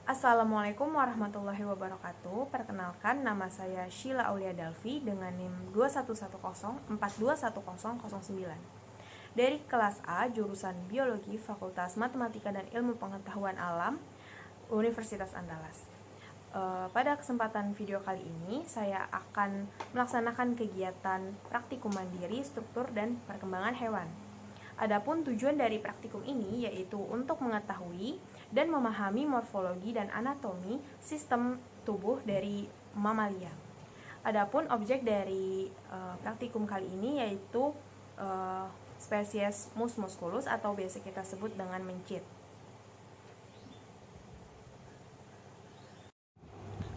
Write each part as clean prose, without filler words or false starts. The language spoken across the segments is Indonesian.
Assalamualaikum warahmatullahi wabarakatuh. Perkenalkan, nama saya Sheila Aulia Dalfi dengan NIM 2110421009 dari kelas A jurusan Biologi Fakultas Matematika dan Ilmu Pengetahuan Alam Universitas Andalas. Pada kesempatan video kali ini saya akan melaksanakan kegiatan praktikum mandiri struktur dan perkembangan hewan. Adapun tujuan dari praktikum ini yaitu untuk mengetahui dan memahami morfologi dan anatomi sistem tubuh dari mamalia. Adapun objek dari praktikum kali ini yaitu spesies Mus musculus atau biasa kita sebut dengan mencit.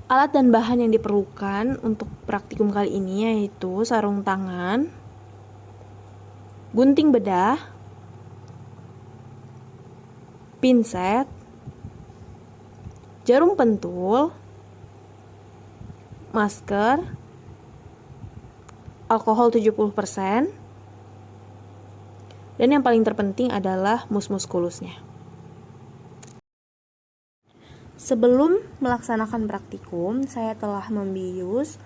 Alat dan bahan yang diperlukan untuk praktikum kali ini yaitu sarung tangan, gunting bedah, pinset, jarum pentul, masker, alkohol 70%, dan yang paling terpenting adalah mus musculusnya. Sebelum melaksanakan praktikum, saya telah membius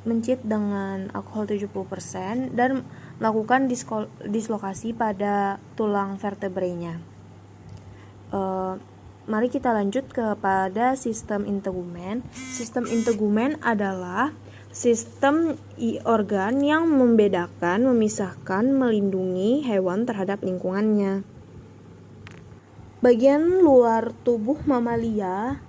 mencit dengan alkohol 70% dan melakukan dislokasi pada tulang vertebrenya. Mari kita lanjut kepada sistem integumen. Sistem integumen adalah sistem organ yang membedakan, memisahkan, melindungi hewan terhadap lingkungannya. Bagian luar tubuh mamalia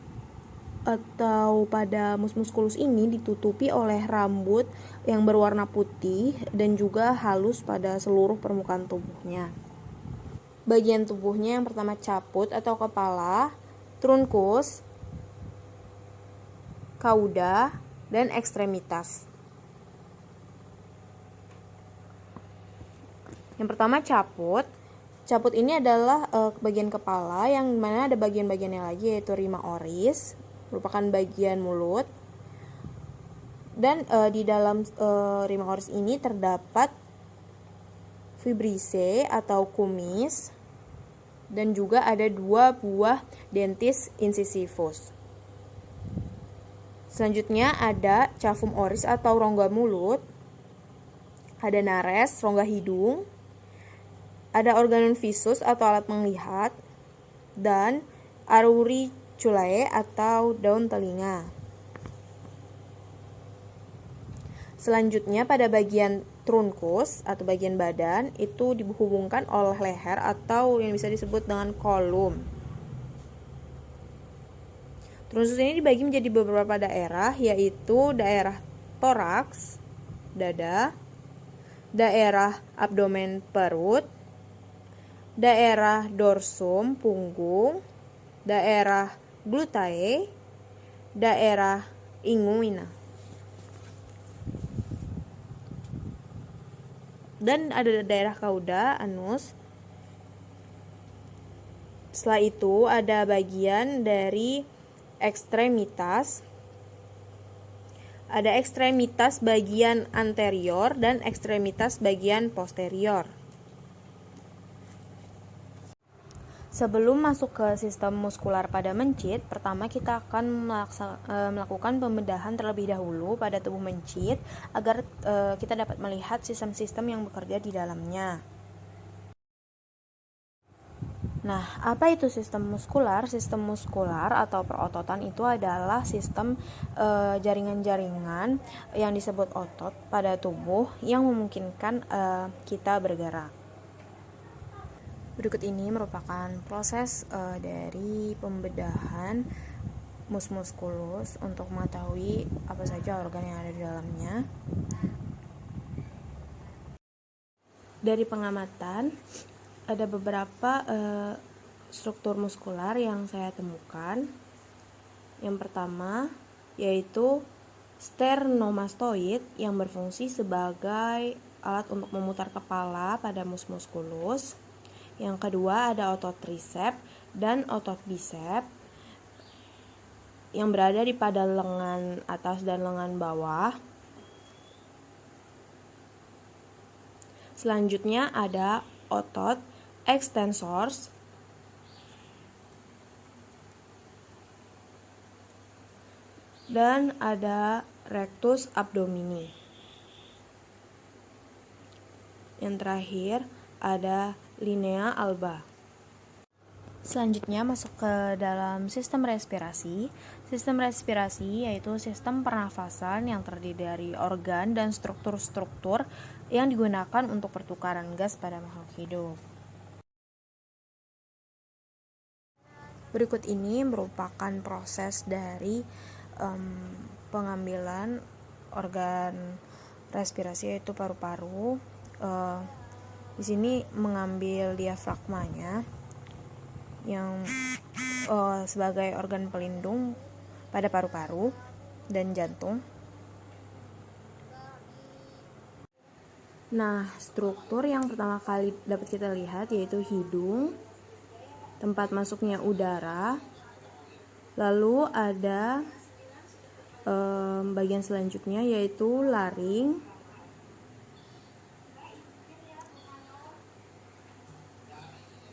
atau pada mus musculus ini ditutupi oleh rambut yang berwarna putih dan juga halus pada seluruh permukaan tubuhnya. Bagian tubuhnya yang pertama caput atau kepala, trunkus, cauda, dan ekstremitas. Yang pertama caput. Caput ini adalah bagian kepala yang mana ada bagian-bagiannya lagi yaitu rima oris, merupakan bagian mulut. Dan di dalam rima oris ini terdapat vibrissae atau kumis dan juga ada 2 buah dentis incisivus. Selanjutnya ada cavum oris atau rongga mulut, ada nares, rongga hidung, ada organum visus atau alat melihat, dan auriculae atau daun telinga. Selanjutnya pada bagian trunkus atau bagian badan itu dihubungkan oleh leher atau yang bisa disebut dengan kolum. Trunkus ini dibagi menjadi beberapa daerah, yaitu daerah toraks, dada, daerah abdomen perut, daerah dorsum punggung, daerah glutae, daerah inguina. Dan ada daerah cauda, anus. Setelah itu ada bagian dari ekstremitas. Ada ekstremitas bagian anterior dan ekstremitas bagian posterior. Sebelum masuk ke sistem muskular pada mencit, pertama kita akan melakukan pembedahan terlebih dahulu pada tubuh mencit agar kita dapat melihat sistem-sistem yang bekerja di dalamnya. Nah, apa itu sistem muskular? Sistem muskular atau perototan itu adalah sistem jaringan-jaringan yang disebut otot pada tubuh yang memungkinkan kita bergerak. Berikut ini merupakan proses dari pembedahan mus musculus untuk mengetahui apa saja organ yang ada di dalamnya. Dari pengamatan, ada beberapa struktur muskular yang saya temukan. Yang pertama yaitu sternomastoid yang berfungsi sebagai alat untuk memutar kepala pada mus musculus. Yang kedua ada otot tricep dan otot bicep yang berada di pada lengan atas dan lengan bawah. Selanjutnya ada otot extensors dan ada rectus abdomini. Yang terakhir ada linea alba. Selanjutnya masuk ke dalam sistem respirasi. Sistem respirasi yaitu sistem pernafasan yang terdiri dari organ dan struktur-struktur yang digunakan untuk pertukaran gas pada makhluk hidup. Berikut ini merupakan proses dari pengambilan organ respirasi yaitu paru-paru. Di sini mengambil diafragmanya yang sebagai organ pelindung pada paru-paru dan jantung. Nah, struktur yang pertama kali dapat kita lihat yaitu hidung, tempat masuknya udara. Lalu ada bagian selanjutnya yaitu laring.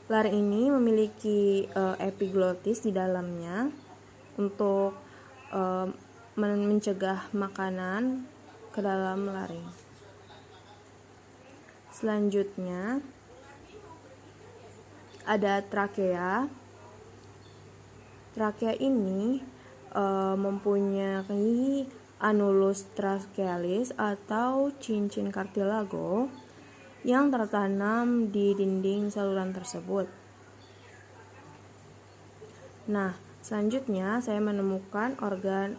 Laring ini memiliki epiglotis di dalamnya untuk mencegah makanan ke dalam laring. Selanjutnya ada trakea. Trakea ini mempunyai anulus trachealis atau cincin kartilago yang tertanam di dinding saluran tersebut. Nah, selanjutnya saya menemukan organ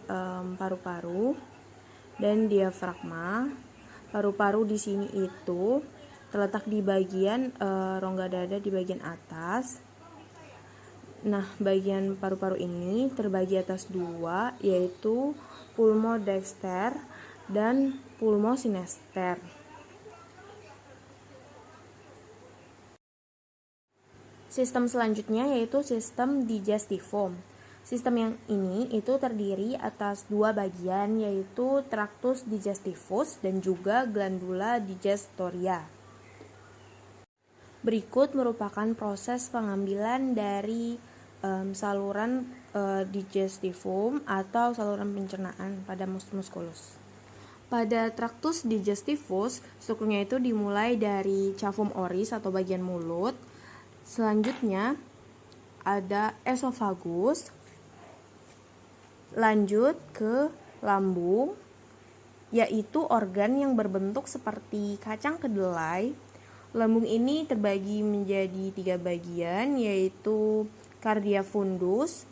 paru-paru dan diafragma. Paru-paru di sini itu terletak di bagian rongga dada di bagian atas. Nah, bagian paru-paru ini terbagi atas dua, yaitu pulmodexter dan pulmosinester. Sistem selanjutnya yaitu sistem digestivum. Sistem yang ini itu terdiri atas dua bagian, yaitu tractus digestivus dan juga glandula digestoria. Berikut merupakan proses pengambilan dari saluran digestivum atau saluran pencernaan pada musculus. Pada tractus digestivus, strukturnya itu dimulai dari cavum oris atau bagian mulut. Selanjutnya ada esofagus, lanjut ke lambung, yaitu organ yang berbentuk seperti kacang kedelai. Lambung ini terbagi menjadi 3 bagian, yaitu cardia fundus,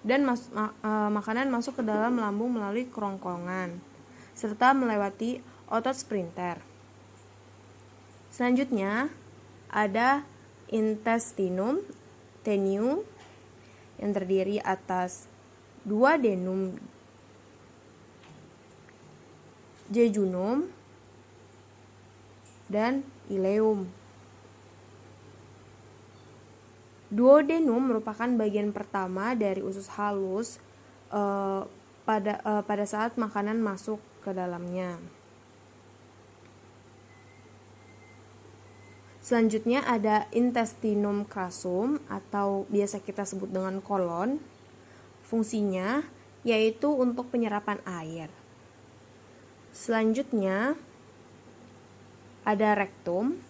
dan makanan masuk ke dalam lambung melalui kerongkongan, serta melewati otot sphincter. Selanjutnya ada intestinum tenuum yang terdiri atas duodenum, jejunum, dan ileum. Duodenum merupakan bagian pertama dari usus halus pada saat makanan masuk ke dalamnya. Selanjutnya ada intestinum crassum atau biasa kita sebut dengan kolon. Fungsinya yaitu untuk penyerapan air. Selanjutnya ada rektum,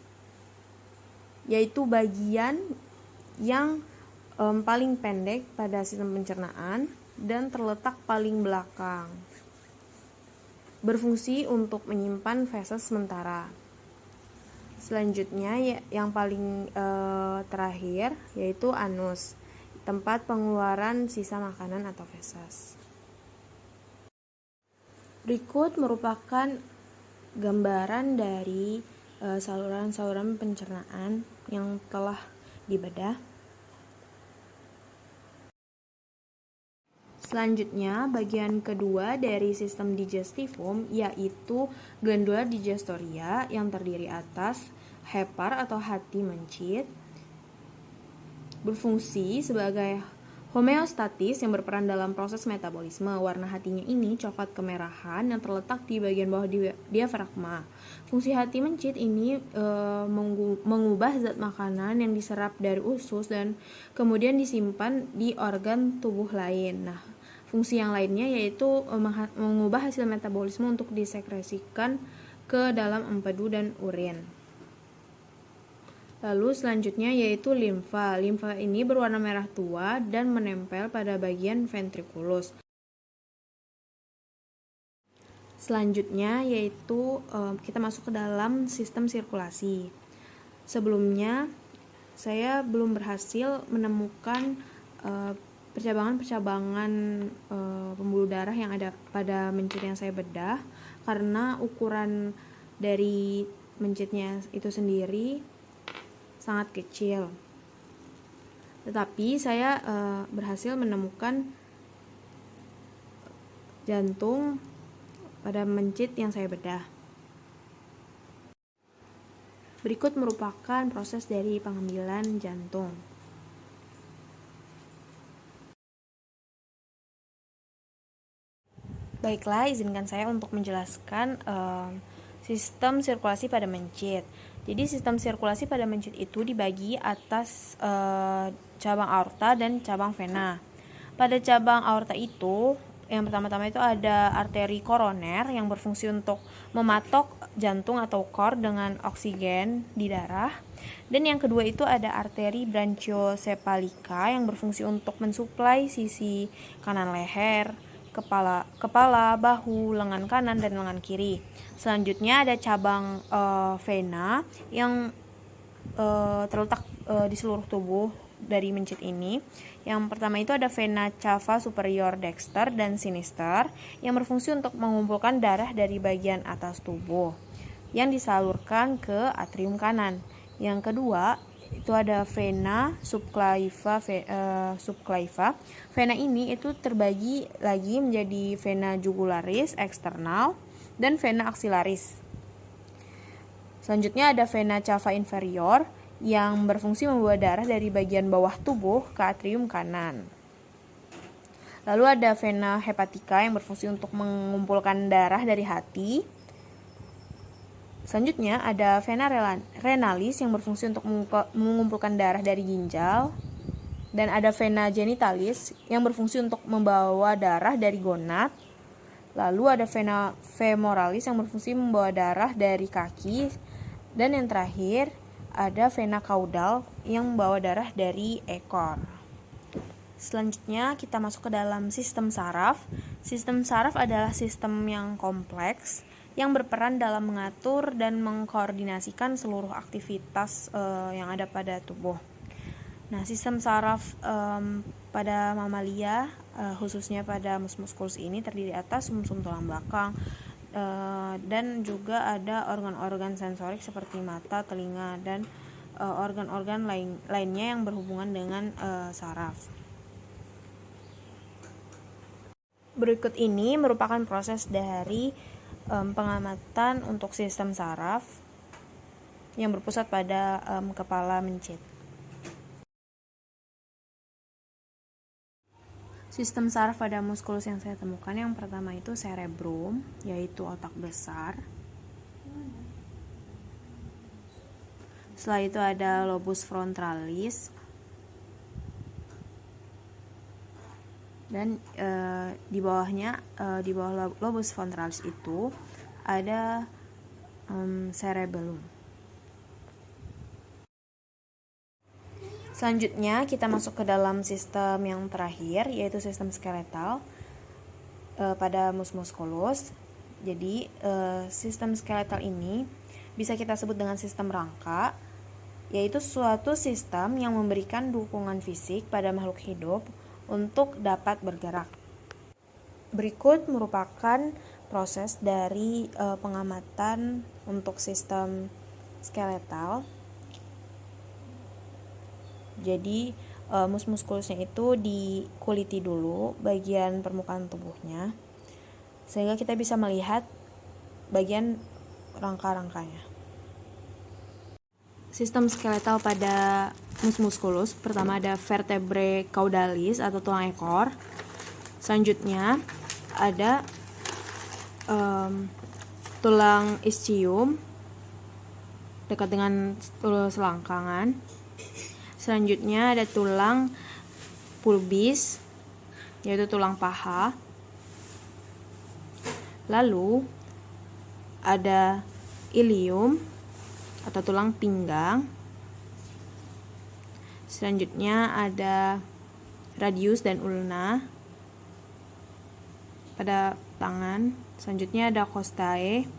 yaitu bagian yang paling pendek pada sistem pencernaan dan terletak paling belakang. Berfungsi untuk menyimpan feses sementara. Selanjutnya yang paling terakhir yaitu anus, tempat pengeluaran sisa makanan atau feses. Berikut merupakan gambaran dari saluran-saluran pencernaan yang telah dibedah. Selanjutnya, bagian kedua dari sistem digestivum yaitu glandula digestoria yang terdiri atas hepar atau hati mencit. Berfungsi sebagai homeostatis yang berperan dalam proses metabolisme. Warna hatinya ini coklat kemerahan yang terletak di bagian bawah diafragma. Fungsi hati mencit ini mengubah zat makanan yang diserap dari usus dan kemudian disimpan di organ tubuh lain. Nah, Fungsi yang lainnya yaitu mengubah hasil metabolisme untuk disekresikan ke dalam empedu dan urin. Lalu selanjutnya yaitu limfa. Limfa ini berwarna merah tua dan menempel pada bagian ventriculus. Selanjutnya yaitu kita masuk ke dalam sistem sirkulasi. Sebelumnya saya belum berhasil menemukan percabangan-percabangan pembuluh darah yang ada pada mencit yang saya bedah, karena ukuran dari mencitnya itu sendiri sangat kecil. Tetapi saya berhasil menemukan jantung pada mencit yang saya bedah. Berikut merupakan proses dari pengambilan jantung. Baiklah, izinkan saya untuk menjelaskan sistem sirkulasi pada mencit. Jadi sistem sirkulasi pada mencit itu dibagi atas cabang aorta dan cabang vena. Pada cabang aorta itu, yang pertama-tama itu ada arteri koroner yang berfungsi untuk mematok jantung atau core dengan oksigen di darah. Dan yang kedua itu ada arteri branchiosepalika yang berfungsi untuk mensuplai sisi kanan leher, kepala, bahu, lengan kanan, dan lengan kiri. Selanjutnya ada cabang vena yang terletak di seluruh tubuh dari mencit ini. Yang pertama itu ada vena cava superior dexter dan sinister yang berfungsi untuk mengumpulkan darah dari bagian atas tubuh yang disalurkan ke atrium kanan. Yang kedua itu ada vena subclava. Vena ini itu terbagi lagi menjadi vena jugularis eksternal dan vena axillaris. Selanjutnya ada vena cava inferior yang berfungsi membawa darah dari bagian bawah tubuh ke atrium kanan. Lalu ada vena hepatica yang berfungsi untuk mengumpulkan darah dari hati. Selanjutnya ada vena renalis yang berfungsi untuk mengumpulkan darah dari ginjal. Dan ada vena genitalis yang berfungsi untuk membawa darah dari gonad. Lalu ada vena femoralis yang berfungsi membawa darah dari kaki. Dan yang terakhir ada vena caudal yang membawa darah dari ekor. Selanjutnya kita masuk ke dalam sistem saraf. Sistem saraf adalah sistem yang kompleks yang berperan dalam mengatur dan mengkoordinasikan seluruh aktivitas yang ada pada tubuh. Nah, sistem saraf pada mamalia, khususnya pada mus musculus ini terdiri atas sumsum tulang belakang, dan juga ada organ-organ sensorik seperti mata, telinga, dan organ-organ lainnya yang berhubungan dengan saraf. Berikut ini merupakan proses dari pengamatan untuk sistem saraf yang berpusat pada kepala mencit. Sistem saraf pada muskulus yang saya temukan yang pertama itu cerebrum, yaitu otak besar. Setelah itu ada lobus frontalis. Dan di bawahnya, di bawah lobus frontalis itu ada cerebellum. Selanjutnya kita masuk ke dalam sistem yang terakhir, yaitu sistem skeletal pada mus musculus. Jadi sistem skeletal ini bisa kita sebut dengan sistem rangka, yaitu suatu sistem yang memberikan dukungan fisik pada makhluk hidup untuk dapat bergerak. Berikut merupakan proses dari pengamatan untuk sistem skeletal. Jadi mus muskulusnya itu dikuliti dulu bagian permukaan tubuhnya, sehingga kita bisa melihat bagian rangka-rangkanya. Sistem skeletal pada mus musculus pertama ada vertebrae caudalis atau tulang ekor. Selanjutnya ada tulang ischium dekat dengan selangkangan. Selanjutnya ada tulang pubis. yaitu tulang paha. Lalu ada ilium atau tulang pinggang. Selanjutnya ada radius dan ulna pada tangan. Selanjutnya ada costae.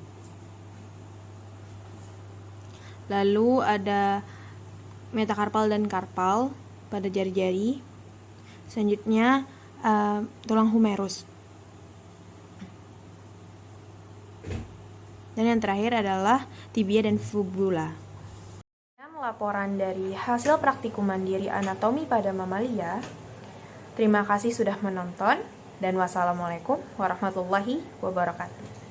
Lalu ada metakarpal dan karpal pada jari-jari. Selanjutnya tulang humerus. Dan yang terakhir adalah tibia dan fibula. Laporan dari hasil praktikum mandiri anatomi pada mamalia. Terima kasih sudah menonton dan wassalamualaikum warahmatullahi wabarakatuh.